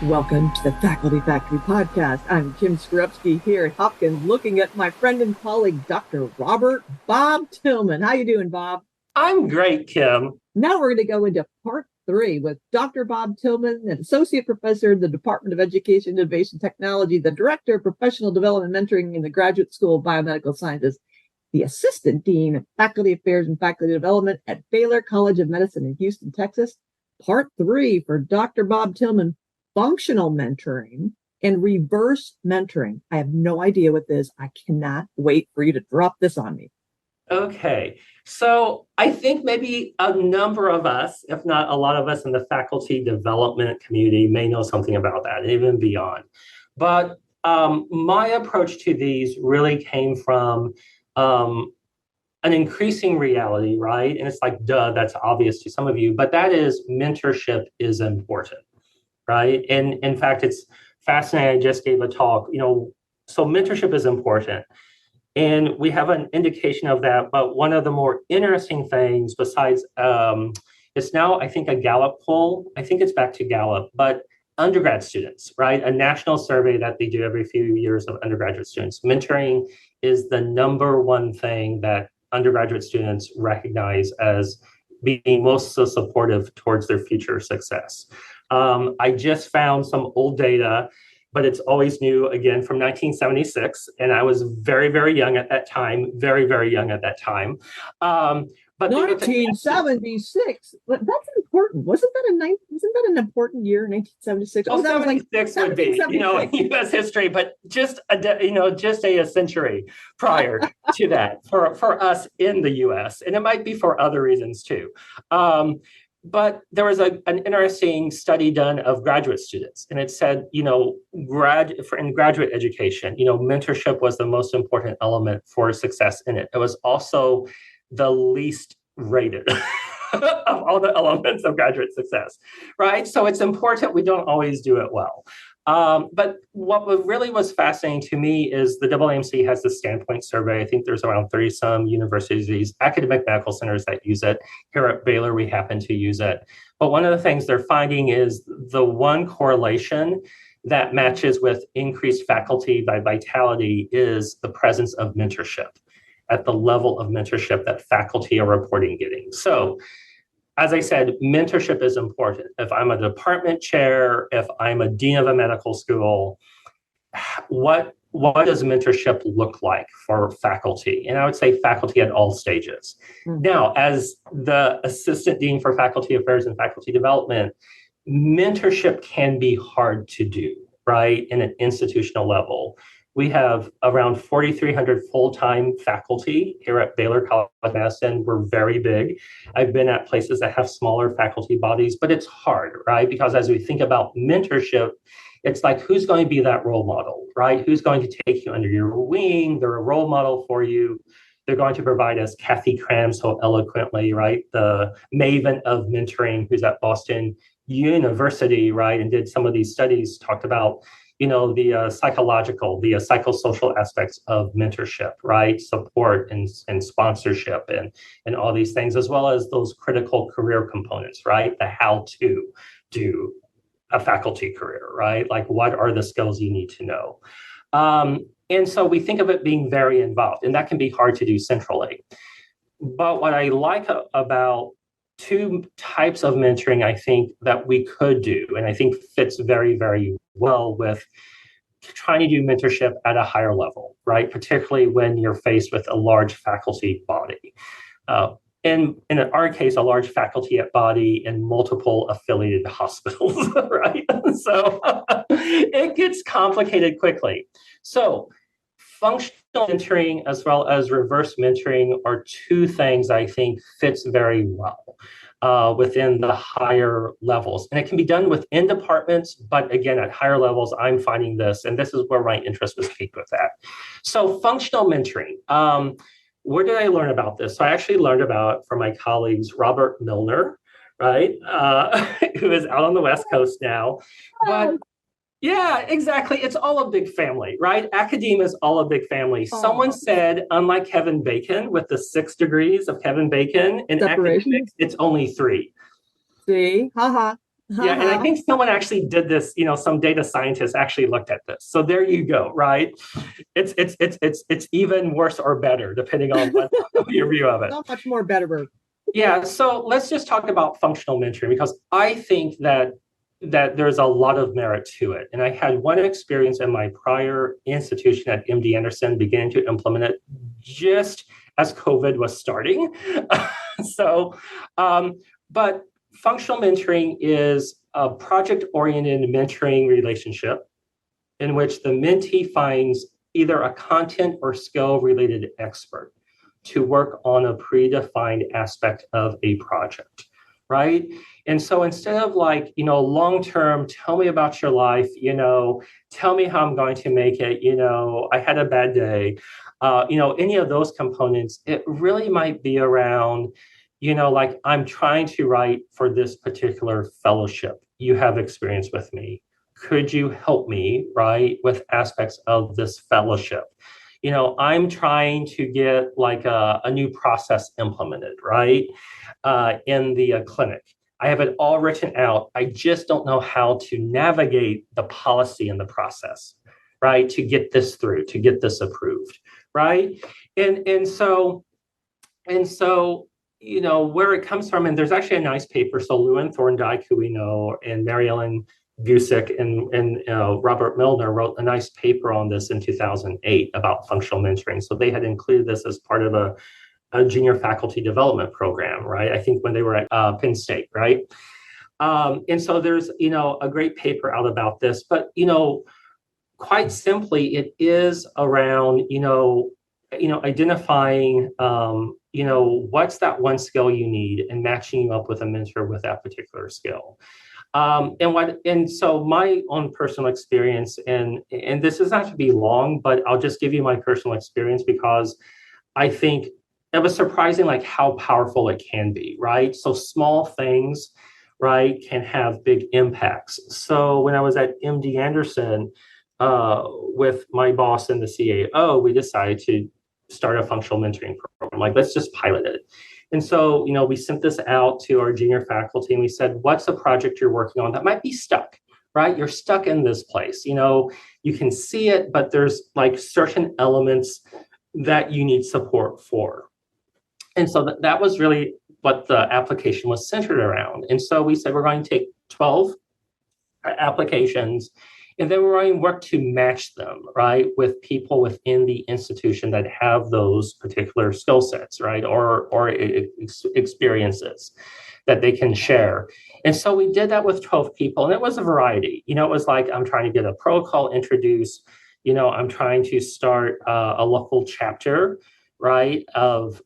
Welcome to the Faculty Factory Podcast. I'm Kim Skorupski here at Hopkins, looking at my friend and colleague, Dr. Robert Bob Tillman. How you doing, Bob? I'm great, Kim. Now we're going to go into part 3 with Dr. Bob Tillman, an associate professor in the Department of Education, Innovation, Technology, the director of professional development mentoring in the Graduate School of Biomedical Sciences, the assistant dean of faculty affairs and faculty development at Baylor College of Medicine in Houston, Texas. Part 3 for Dr. Bob Tillman. Functional mentoring and reverse mentoring. I have no idea what this is. I cannot wait for you to drop this on me. Okay. So I think maybe a number of us, if not a lot of us in the faculty development community, may know something about that, even beyond. But my approach to these really came from an increasing reality, right? And it's like, duh, that's obvious to some of you, but that is mentorship is important. Right. And in fact, it's fascinating. I just gave a talk, so mentorship is important. And we have an indication of that. But one of the more interesting things besides it's now, I think, a Gallup poll. I think it's back to Gallup, but undergrad students, right? A national survey that they do every few years of undergraduate students. Mentoring is the number one thing that undergraduate students recognize as being most so supportive towards their future success. I just found some old data, but it's always new, again, from 1976. And I was very, very young at that time, very, very young at that time. But 1976, but that's important. Wasn't that an important year, 1976? Well, 76 would be, U.S. history, but just a century prior to that for us in the U.S. And it might be for other reasons too. But there was an interesting study done of graduate students, and it said, in graduate education, mentorship was the most important element for success in it. It was also the least rated of all the elements of graduate success, right? So it's important. We don't always do it well. But what really was fascinating to me is the AAMC has the Standpoint survey. I think there's around 30 some universities, academic medical centers that use it. Here at Baylor, we happen to use it. But one of the things they're finding is the one correlation that matches with increased faculty by vitality is the presence of mentorship at the level of mentorship that faculty are reporting getting. So as I said, mentorship is important. If I'm a department chair, if I'm a dean of a medical school, what does mentorship look like for faculty? And I would say faculty at all stages. Mm-hmm. Now, as the assistant dean for faculty affairs and faculty development, mentorship can be hard to do, right, in an institutional level. We have around 4,300 full-time faculty here at Baylor College of Medicine. We're very big. I've been at places that have smaller faculty bodies, but it's hard, right? Because as we think about mentorship, it's like, who's going to be that role model, right? Who's going to take you under your wing? They're a role model for you. They're going to provide, as Kathy Cram so eloquently, right, the maven of mentoring, who's at Boston University, right, and did some of these studies, talked about the psychological, the psychosocial aspects of mentorship, right? Support and sponsorship and all these things, as well as those critical career components, right? The how to do a faculty career, right? Like, what are the skills you need to know? And so we think of it being very involved, and that can be hard to do centrally. But what I like about two types of mentoring, I think, that we could do, and I think fits very, very well with trying to do mentorship at a higher level, right? Particularly when you're faced with a large faculty body. In our case, a large faculty body in multiple affiliated hospitals, right? So it gets complicated quickly. So functional mentoring as well as reverse mentoring are two things I think fits very well within the higher levels. And it can be done within departments, but again, at higher levels, I'm finding this, and this is where my interest was piqued with that. So functional mentoring, where did I learn about this? So I actually learned about it from my colleagues, Robert Milner, right, who is out on the West Coast now. But yeah, exactly. It's all a big family, right? Academia is all a big family. Someone said, unlike Kevin Bacon, with the 6 degrees of Kevin Bacon, in academics, it's only 3. See? Haha. Yeah, and I think someone actually did this, some data scientists actually looked at this. So there you go, right? It's even worse or better, depending on what your view of it. Not much more better. Yeah, so let's just talk about functional mentoring, because I think that there's a lot of merit to it. And I had one experience in my prior institution at MD Anderson beginning to implement it just as COVID was starting. so, but functional mentoring is a project-oriented mentoring relationship in which the mentee finds either a content or skill-related expert to work on a predefined aspect of a project, right? And so instead of long-term, tell me about your life, tell me how I'm going to make it, I had a bad day, any of those components, it really might be around, I'm trying to write for this particular fellowship. You have experience with me. Could you help me, right, with aspects of this fellowship? I'm trying to get a new process implemented, right, in the clinic. I have it all written out. I just don't know how to navigate the policy and the process, right, to get this through, to get this approved, right? And so, where it comes from, and there's actually a nice paper. So Lewin Thorndike, who we know, and Mary Ellen Gusick and Robert Milner wrote a nice paper on this in 2008 about functional mentoring. So they had included this as part of a junior faculty development program, right? I think when they were at Penn State, right? And so there's, a great paper out about this, but, quite simply, it is around, identifying, what's that one skill you need and matching you up with a mentor with that particular skill. And so my own personal experience, and this is not to be long, but I'll just give you my personal experience because I think it was surprising how powerful it can be, right? So small things, right, can have big impacts. So when I was at MD Anderson with my boss and the CAO, we decided to start a functional mentoring program. Let's just pilot it. And so, we sent this out to our junior faculty and we said, what's a project you're working on that might be stuck, right? You're stuck in this place. You can see it, but there's certain elements that you need support for. And so that was really what the application was centered around. And so we said, we're going to take 12 applications, and then we're going to work to match them, right, with people within the institution that have those particular skill sets, right, or experiences that they can share. And so we did that with 12 people, and it was a variety. It was I'm trying to get a protocol introduced. I'm trying to start a local chapter, right, of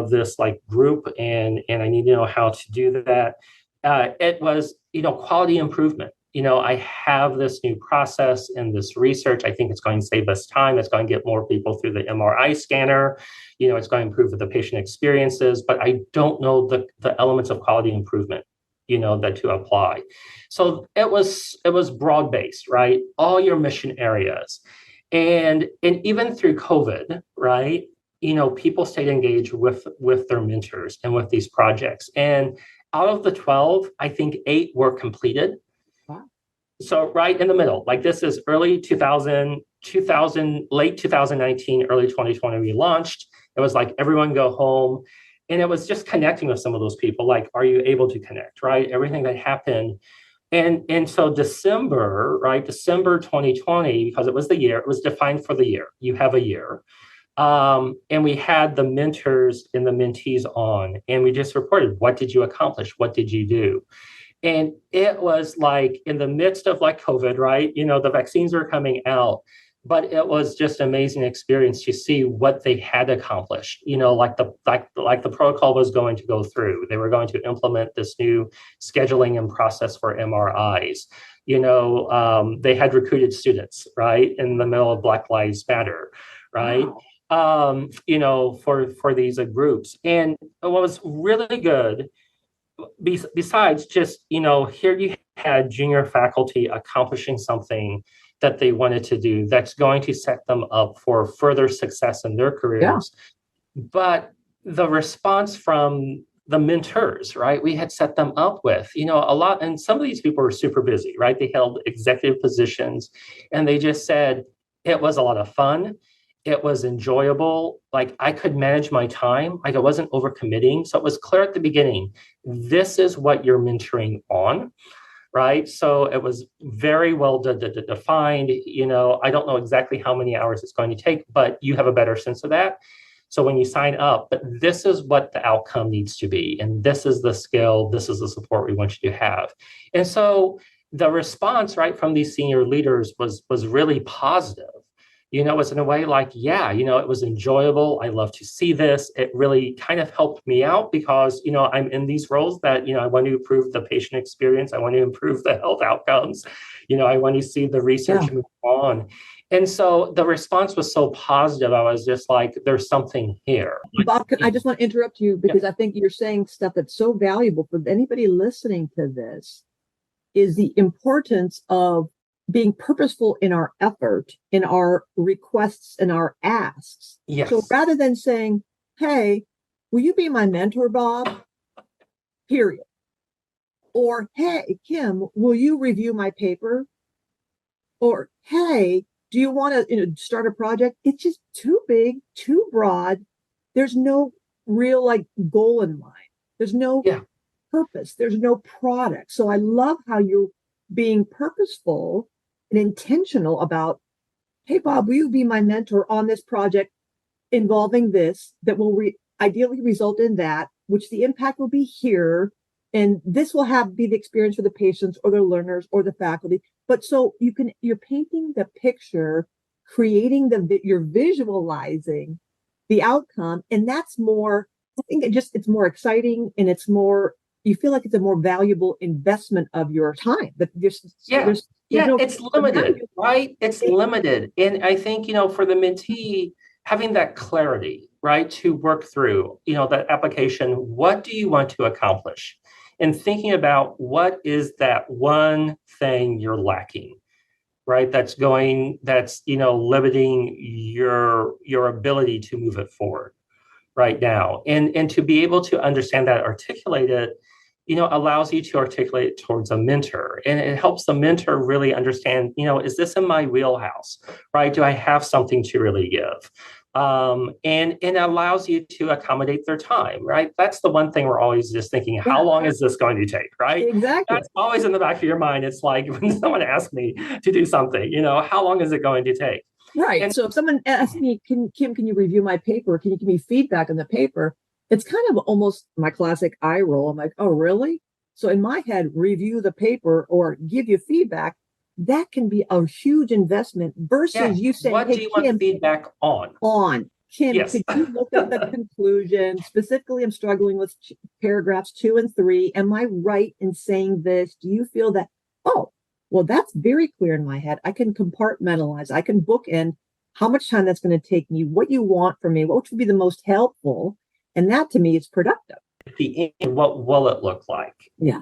this group, and I need to know how to do that. It was, quality improvement. I have this new process and this research. I think it's going to save us time. It's going to get more people through the MRI scanner. It's going to improve the patient experiences, but I don't know the elements of quality improvement, that to apply. So it was broad-based, right? All your mission areas. And even through COVID, right? People stayed engaged with their mentors and with these projects. And out of the 12, I think 8 were completed. Wow. So right in the middle, this is early 2000, late 2019, early 2020, we launched. It was everyone go home. And it was just connecting with some of those people. Are you able to connect, right? Everything that happened. And so December 2020, because it was the year, it was defined for the year. You have a year. And we had the mentors and the mentees on, and we just reported, what did you accomplish? What did you do? And it was in the midst of COVID, right? The vaccines were coming out, but it was just an amazing experience to see what they had accomplished. The protocol was going to go through. They were going to implement this new scheduling and process for MRIs. They had recruited students, right, in the middle of Black Lives Matter, right? Wow. For these groups. And what was really good, besides just, here you had junior faculty accomplishing something that they wanted to do that's going to set them up for further success in their careers. Yeah. But the response from the mentors, right? We had set them up with, a lot. And some of these people were super busy, right? They held executive positions and they just said it was a lot of fun. It was enjoyable. Like I could manage my time. Like I wasn't overcommitting. So it was clear at the beginning, this is what you're mentoring on, right? So it was very well defined. I don't know exactly how many hours it's going to take, but you have a better sense of that. So when you sign up, but this is what the outcome needs to be. And this is the skill, this is the support we want you to have. And so the response, right, from these senior leaders was really positive. It's in a way like, yeah, it was enjoyable. I love to see this. It really kind of helped me out because, I'm in these roles that, I want to improve the patient experience. I want to improve the health outcomes. I want to see the research move on. And so the response was so positive. I was just like, there's something here. Bob, I just want to interrupt you because I think you're saying stuff that's so valuable for anybody listening to this is the importance of being purposeful in our effort, in our requests and our asks. Yes. So rather than saying, hey, will you be my mentor, Bob? Period. Or, hey, Kim, will you review my paper? Or, hey, do you want to start a project? It's just too big, too broad. There's no real goal in mind. There's no purpose. There's no product. So I love how you're being purposeful and intentional about, hey, Bob, will you be my mentor on this project involving this that will ideally result in that, which the impact will be here. And this will be the experience for the patients or the learners or the faculty. But so you're painting the picture, creating you're visualizing the outcome. And that's more, I think it's more exciting and you feel like it's a more valuable investment of your time. It's limited, right? It's limited. And I think, for the mentee, having that clarity, right, to work through, that application, what do you want to accomplish? And thinking about what is that one thing you're lacking, right? That's limiting your ability to move it forward right now. And to be able to understand that, articulate it, allows you to articulate it towards a mentor. And it helps the mentor really understand, is this in my wheelhouse, right? Do I have something to really give? And it allows you to accommodate their time, right? That's the one thing we're always just thinking, how long is this going to take, right? Exactly. That's always in the back of your mind. It's like when someone asks me to do something, how long is it going to take? Right. And so if someone asks me, Kim, can you review my paper? Can you give me feedback on the paper? It's kind of almost my classic eye roll. I'm like, oh, really? So in my head, review the paper or give you feedback. That can be a huge investment versus you saying, what hey, do you Kim, want feedback on? Kim, could you look at the conclusion? Specifically, I'm struggling with paragraphs 2 and 3. Am I right in saying this? Do you feel that, oh, well, that's very clear in my head. I can compartmentalize. I can book in how much time that's going to take me, what you want from me, what would be the most helpful. And that to me is productive. At the end, what will it look like? Yeah.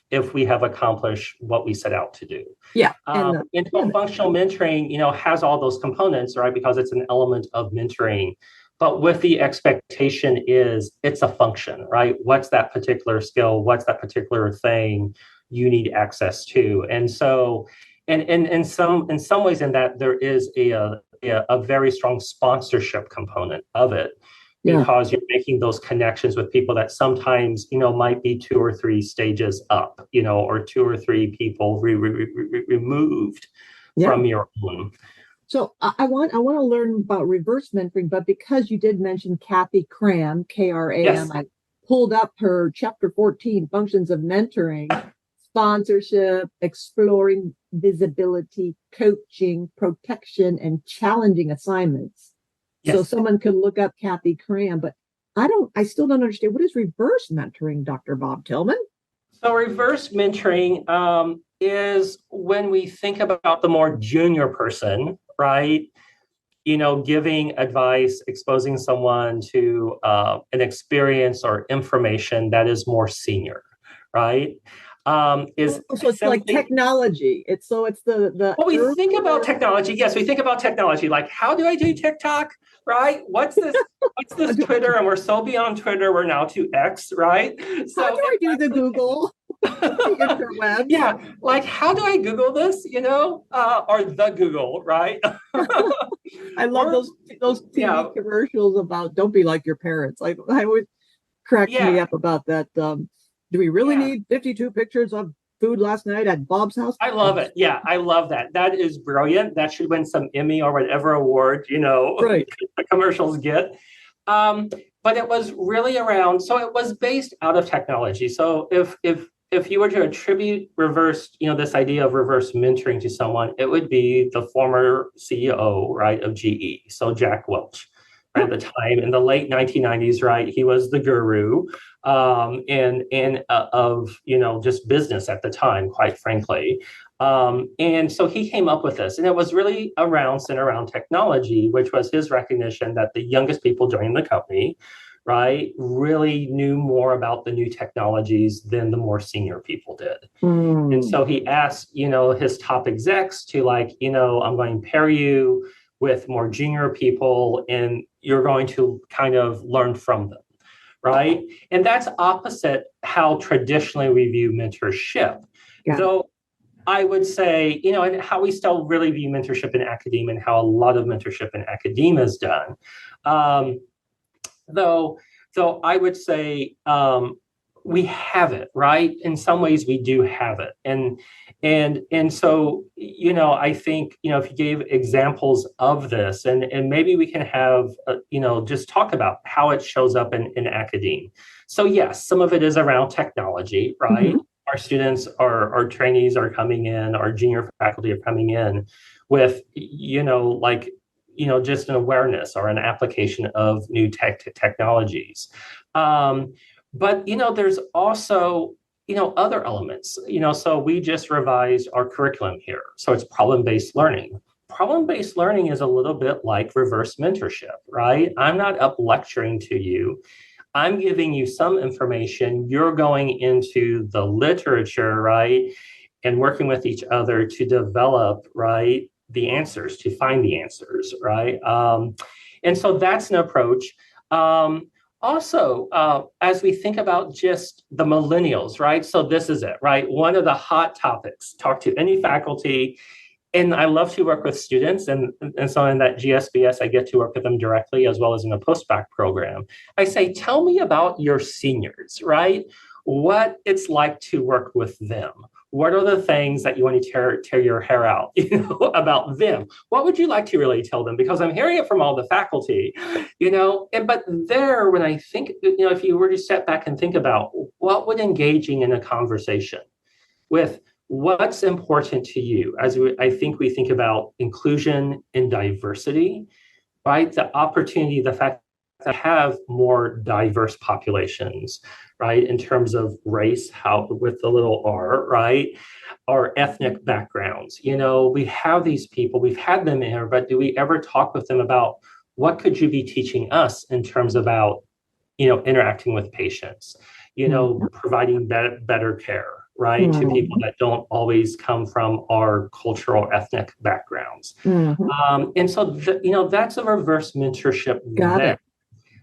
If we have accomplished what we set out to do. Yeah. And functional mentoring, has all those components, right? Because it's an element of mentoring. But with the expectation is it's a function, right? What's that particular skill? What's that particular thing you need access to? And so, and in some ways in that there is a very strong sponsorship component of it. Because you're making those connections with people that sometimes, might be 2 or 3 stages up, or 2 or 3 people removed from your own. So I want to learn about reverse mentoring, but because you did mention Kathy Cram, Kram, I pulled up her chapter 14, functions of mentoring, sponsorship, exploring visibility, coaching, protection, and challenging assignments. So someone could look up Kathy Cram, but I still don't understand. What is reverse mentoring, Dr. Bob Tillman? So reverse mentoring is when we think about the more junior person, right? Giving advice, exposing someone to an experience or information that is more senior, right? is So it's like technology. It's the well, we think about technology. Yes, we think about technology. Like, how do I do TikTok? Right? What's this? What's this Twitter? And we're so beyond Twitter. We're now to X, right? So how do I do the Google? The interwebs? Yeah, like how do I Google this? Or the Google, right? I love those TV commercials about don't be like your parents. I always cracks me up about that. Do we really need 52 pictures of food last night at Bob's house? I love it. Yeah, I love that. That is brilliant. That should win some Emmy or whatever award, right. the commercials get. But it was really around, so it was based out of technology. So if you were to attribute this idea of reverse mentoring to someone, it would be the former CEO, right, of GE. So Jack Welch. At the time in the late 1990s, right, he was the guru of just business at the time, quite frankly, and so he came up with this, and it was really centered around technology, which was his recognition that the youngest people joining the company, right, really knew more about the new technologies than the more senior people did. And so he asked, his top execs to I'm going to pair you with more junior people, and you're going to kind of learn from them, right? And that's opposite how traditionally we view mentorship. Though I would say, and how we still really view mentorship in academia and how a lot of mentorship in academia is done. Though I would say we have it, right? In some ways we do have it. And so, I think, if you gave examples of this, and maybe we can have, just talk about how it shows up in academia. So yes, some of it is around technology, right? Mm-hmm. Our students, our trainees are coming in, our junior faculty are coming in with, just an awareness or an application of new technologies. But, there's also, other elements, so we just revised our curriculum here. So it's problem-based learning. Problem-based learning is a little bit like reverse mentorship, right? I'm not up lecturing to you. I'm giving you some information. You're going into the literature, right? And working with each other to develop, right, the answers, to find the answers, right? And so that's an approach. Also, as we think about just the millennials, right? So this is it, right? One of the hot topics, talk to any faculty. And I love to work with students. And so in that GSBS, I get to work with them directly as well as in a postbac program. I say, tell me about your seniors, right? What it's like to work with them. What are the things that you want to tear your hair out, about them? What would you like to really tell them? Because I'm hearing it from all the faculty, but there, when I think, if you were to step back and think about what would engaging in a conversation with what's important to you, I think we think about inclusion and diversity, right? The opportunity, the fact to have more diverse populations, right? In terms of race, how with the little r, right? Or ethnic backgrounds. We have these people, we've had them in here, but do we ever talk with them about what could you be teaching us in terms about, interacting with patients, providing better care, right? To people that don't always come from our cultural ethnic backgrounds. And so, that's a reverse mentorship there.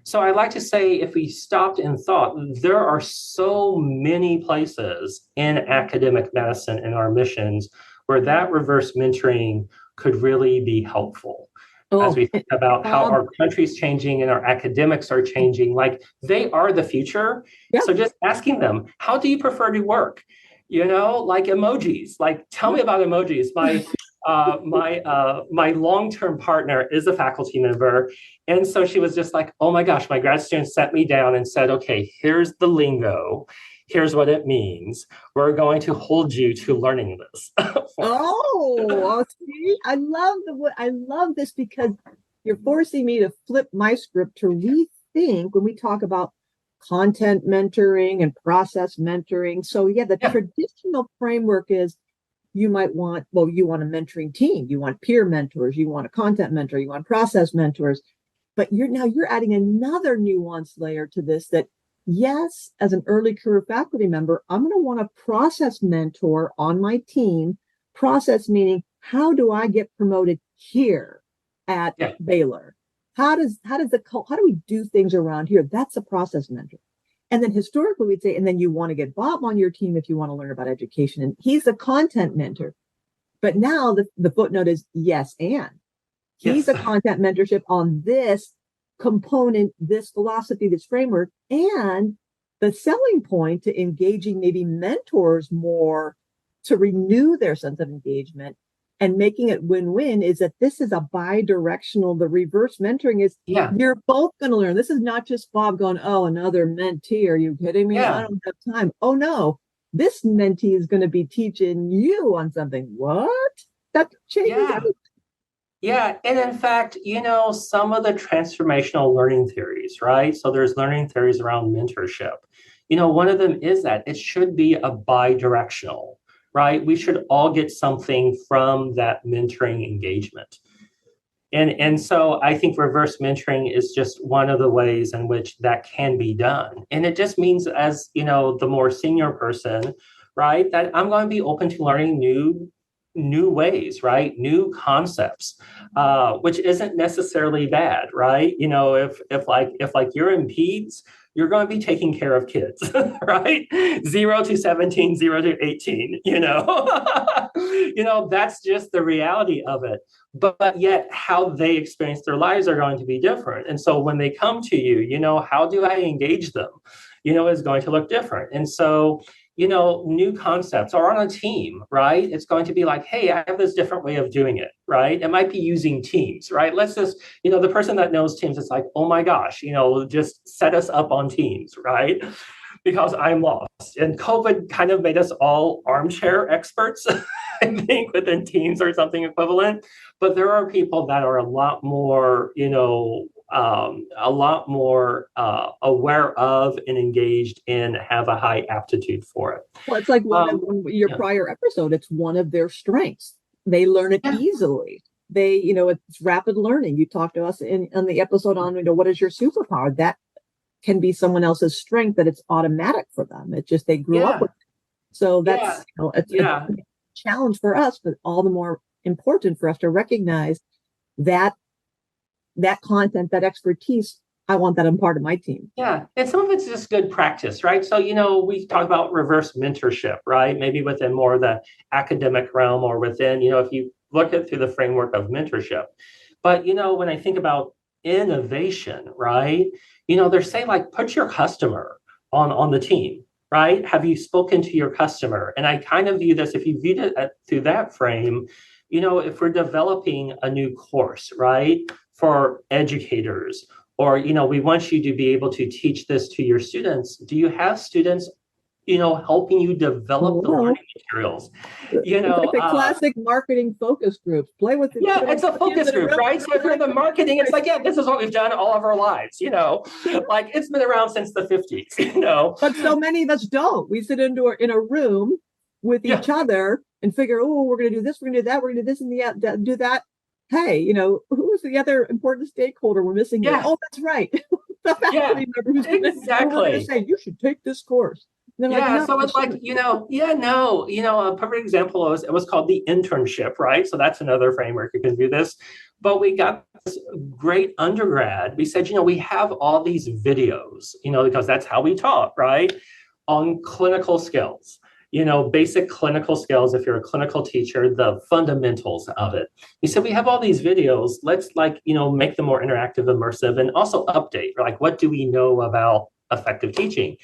So I like to say, if we stopped and thought, there are so many places in academic medicine and our missions where that reverse mentoring could really be helpful. As we think about how our country's changing and our academics are changing, they are the future. Yep. So just asking them, how do you prefer to work? Like emojis, tell me about emojis. My long-term partner is a faculty member. And so she was just like, oh my gosh, my grad student sat me down and said, okay, here's the lingo. Here's what it means. We're going to hold you to learning this. See, I love this because you're forcing me to flip my script to rethink when we talk about content mentoring and process mentoring. So the traditional framework is you want a mentoring team, you want peer mentors, you want a content mentor, you want process mentors, but you're adding another nuanced layer to this that yes, as an early career faculty member, I'm going to want a process mentor on my team. Process meaning, how do I get promoted here at Yeah. Baylor? How do we do things around here? That's a process mentor. And then historically, we'd say, and then you want to get Bob on your team if you want to learn about education. And he's a content mentor. But now the footnote is yes, and he's Yes. a content mentorship on this component, this philosophy, this framework, and the selling point to engaging maybe mentors more to renew their sense of engagement and making it win-win is that this is a bi-directional. The reverse mentoring is Yeah. you're both going to learn. This is not just Bob going, oh, another mentee. Are you kidding me? I Yeah. don't have time. Oh, no. This mentee is going to be teaching you on something. What? That changes Yeah. everything. Yeah. And in fact, some of the transformational learning theories, right? So there's learning theories around mentorship. One of them is that it should be a bi-directional, right? We should all get something from that mentoring engagement. And so I think reverse mentoring is just one of the ways in which that can be done. And it just means as, the more senior person, right, that I'm going to be open to learning new ways, right? New concepts, which isn't necessarily bad, right? If you're in peds, you're going to be taking care of kids, right? 0 to 17, 0 to 18, that's just the reality of it. But yet how they experience their lives are going to be different. And so when they come to you, how do I engage them, is going to look different. And so, new concepts or on a team, right? It's going to be like, hey, I have this different way of doing it, right? It might be using Teams, right? Let's just, the person that knows Teams is like, oh my gosh, just set us up on Teams, right? Because I'm lost. And COVID kind of made us all armchair experts, I think, within Teams or something equivalent. But there are people that are a lot more, aware of and engaged and have a high aptitude for it. Well, it's like one of your Yeah. prior episode. It's one of their strengths. They learn it Yeah. easily. It's rapid learning. You talked to us on the episode on, what is your superpower? That can be someone else's strength that it's automatic for them. It's just they grew up with it. So that's it's a challenge for us, but all the more important for us to recognize that content, that expertise. I want that in part of my team. Yeah. And some of it's just good practice, right? So, we talk about reverse mentorship, right? Maybe within more of the academic realm or within, if you look at through the framework of mentorship. But, when I think about innovation, right? They're saying like, put your customer on the team, right? Have you spoken to your customer? And I kind of view this, if you viewed it through that frame, if we're developing a new course, right? For educators, or, we want you to be able to teach this to your students. Do you have students, helping you develop the learning materials? It's like the classic marketing focus groups. Play with it. Yeah, it's a focus group, right? So if you're the marketing, it's like, this is what we've done all of our lives, like it's been around since the 50s, But so many of us don't. We sit in a room with each other and figure, oh, we're going to do this, we're going to do that, we're going to do this and do that. Hey, who's the other important stakeholder we're missing here? Oh, that's right. The faculty member who's going to say, you should take this course. So it's like, a perfect example was, it was called the internship, right? So that's another framework you can do this. But we got this great undergrad. We said, we have all these videos, because that's how we taught, right? On clinical skills. Basic clinical skills, if you're a clinical teacher, the fundamentals of it. He said, we have all these videos. Let's make them more interactive, immersive, and also update. Like, what do we know about effective teaching?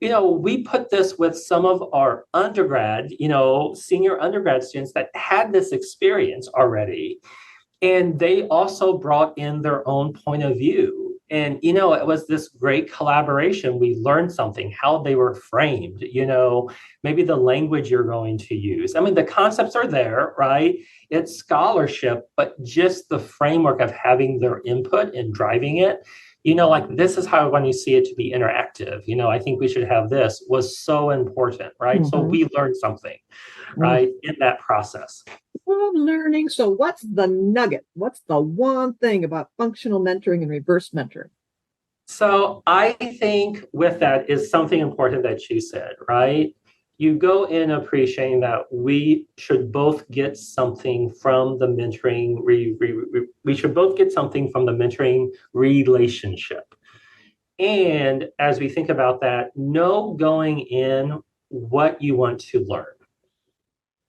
We put this with some of our undergrad, senior undergrad students that had this experience already. And they also brought in their own point of view. And, it was this great collaboration. We learned something, how they were framed, maybe the language you're going to use. I mean, the concepts are there, right? It's scholarship, but just the framework of having their input and driving it, like this is how when you see it to be interactive, I think we should have this was so important, right? Mm-hmm. So we learned something, right, in that process. Learning. So what's the nugget? What's the one thing about functional mentoring and reverse mentoring? So I think with that is something important that you said, right? You go in appreciating that we should both get something from the mentoring, we should both get something from the mentoring relationship. And as we think about that, know going in what you want to learn.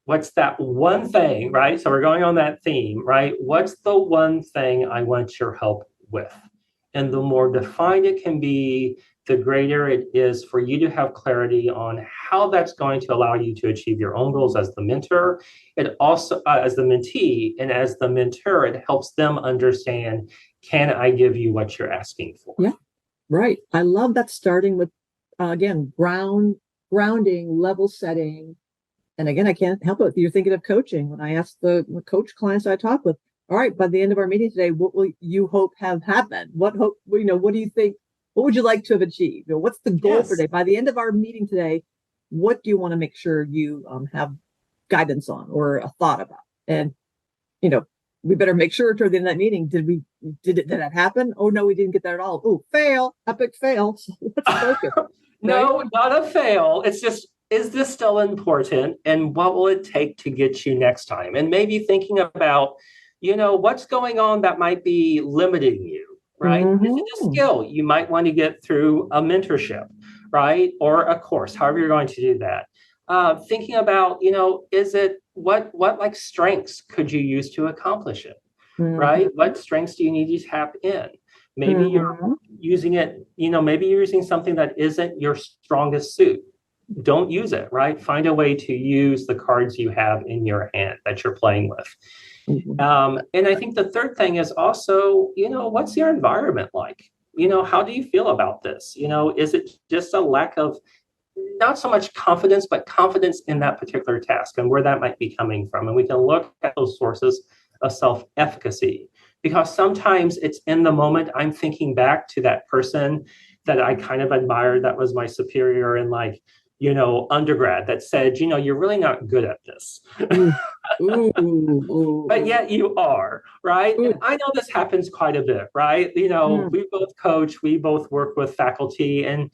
What's that one thing, right? So we're going on that theme, right? What's the one thing I want your help with? And the more defined it can be, the greater it is for you to have clarity on how that's going to allow you to achieve your own goals as the mentor. It also, as the mentee and as the mentor, it helps them understand, can I give you what you're asking for? Yeah, right. I love that, starting with, again, grounding, level setting. And again, I can't help it. You're thinking of coaching. When I ask the coach clients I talk with, all right, by the end of our meeting today, what will you hope have happened? What hope, what do you think? What would you like to have achieved? What's the goal for today? By the end of our meeting today, what do you want to make sure you have guidance on or a thought about? And, we better make sure toward the end of that meeting, did that happen? Oh, no, we didn't get that at all. Oh, fail, epic fail. So let's focus. No, not a fail. It's just, is this still important? And what will it take to get you next time? And maybe thinking about, what's going on that might be limiting you, right? Mm-hmm. Is it a skill you might want to get through a mentorship, right? Or a course, however you're going to do that. Thinking about, is it what like strengths could you use to accomplish it, right? What strengths do you need to tap in? Maybe you're using it, maybe you're using something that isn't your strongest suit. Don't use it, right? Find a way to use the cards you have in your hand that you're playing with. And I think the third thing is also, what's your environment like? How do you feel about this? Is it just a lack of not so much confidence, but confidence in that particular task and where that might be coming from? And we can look at those sources of self-efficacy, because sometimes it's in the moment I'm thinking back to that person that I kind of admired, that was my superior in undergrad, that said, you're really not good at this. But yet you are, right? And I know this happens quite a bit, right? We both coach, we both work with faculty, and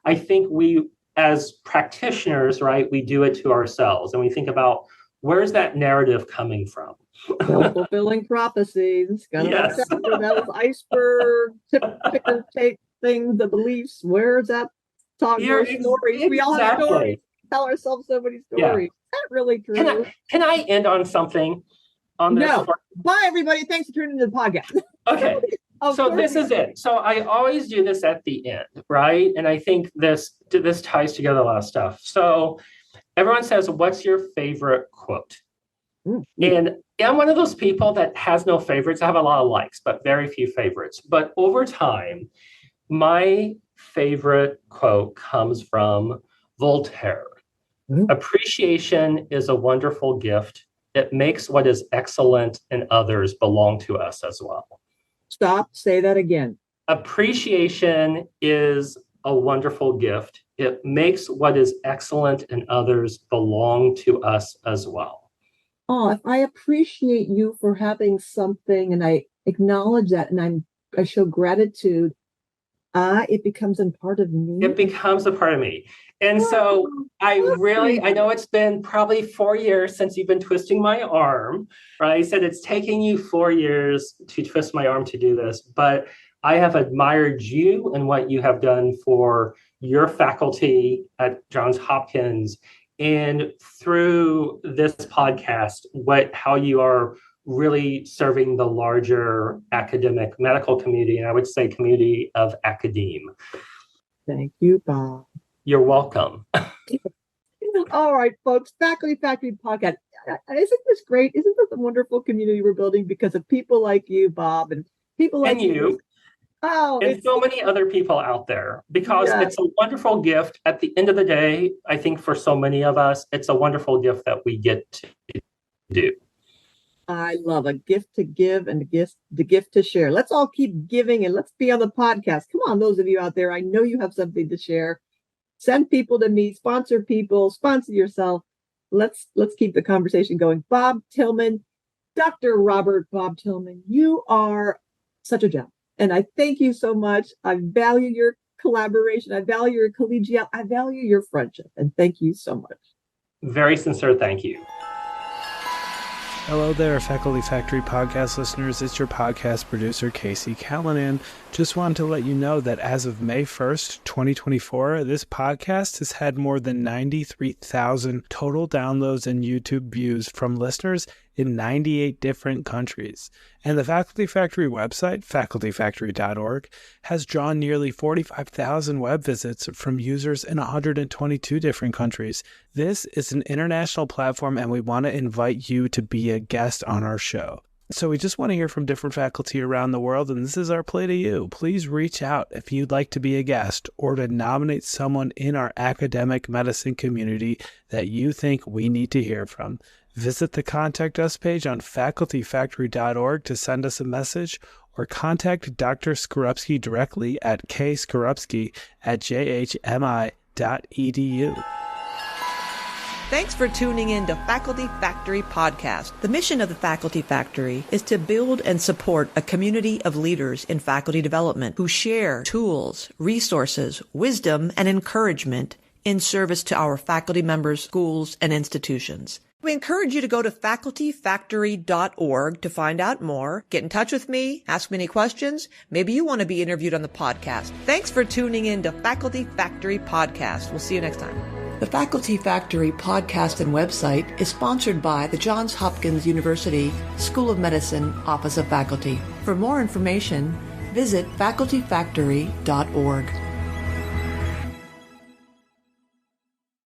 I think we, as practitioners, right, we do it to ourselves, and we think about, where's that narrative coming from? Self-fulfilling prophecies. Yes. Those iceberg ticker tape things, the beliefs. Where's that talk? Stories. Exactly. We all have stories. Tell ourselves so many stories. Is that really true? Can I end on something on this? No. Bye, everybody. Thanks for tuning into the podcast. Okay. So this is it. So I always do this at the end, right? And I think this ties together a lot of stuff. So everyone says, what's your favorite quote? And I'm one of those people that has no favorites. I have a lot of likes, but very few favorites. But over time, my favorite quote comes from Voltaire. Appreciation is a wonderful gift. It makes what is excellent in others belong to us as well. Stop. Say that again. Appreciation is a wonderful gift. It makes what is excellent in others belong to us as well. Oh, if I appreciate you for having something and I acknowledge that and I show gratitude, it becomes a part of me. It becomes a part of me. And so I know it's been probably 4 years since you've been twisting my arm, right? I said it's taking you 4 years to twist my arm to do this, but I have admired you and what you have done for your faculty at Johns Hopkins, and through this podcast, how you are really serving the larger academic medical community, and I would say community of academe. Thank you, Bob. You're welcome. All right, folks, Faculty Factory Podcast. Isn't this great? Isn't this a wonderful community we're building because of people like you, Bob, and people like you? Oh, and so many other people out there, because it's a wonderful gift. At the end of the day, I think for so many of us, it's a wonderful gift that we get to do. I love a gift to give and the gift to share. Let's all keep giving and let's be on the podcast. Come on, those of you out there, I know you have something to share. Send people to me, sponsor people, sponsor yourself. Let's keep the conversation going. Bob Tillman, Dr. Robert Bob Tillman, you are such a gem. And I thank you so much. I value your collaboration. I value your collegiality. I value your friendship. And thank you so much. Very sincere thank you. Hello there, Faculty Factory podcast listeners. It's your podcast producer, Casey Callanan. Just wanted to let you know that as of May 1st, 2024, this podcast has had more than 93,000 total downloads and YouTube views from listeners in 98 different countries. And the Faculty Factory website, facultyfactory.org, has drawn nearly 45,000 web visits from users in 122 different countries. This is an international platform, and we want to invite you to be a guest on our show. So we just want to hear from different faculty around the world, and this is our play to you. Please reach out if you'd like to be a guest or to nominate someone in our academic medicine community that you think we need to hear from. Visit the Contact Us page on facultyfactory.org to send us a message, or contact Dr. Skorupski directly at kskorupski@jhmi.edu. Thanks for tuning in to Faculty Factory Podcast. The mission of the Faculty Factory is to build and support a community of leaders in faculty development who share tools, resources, wisdom, and encouragement in service to our faculty members, schools, and institutions. We encourage you to go to facultyfactory.org to find out more, get in touch with me, ask me any questions. Maybe you want to be interviewed on the podcast. Thanks for tuning in to Faculty Factory Podcast. We'll see you next time. The Faculty Factory podcast and website is sponsored by the Johns Hopkins University School of Medicine Office of Faculty. For more information, visit facultyfactory.org.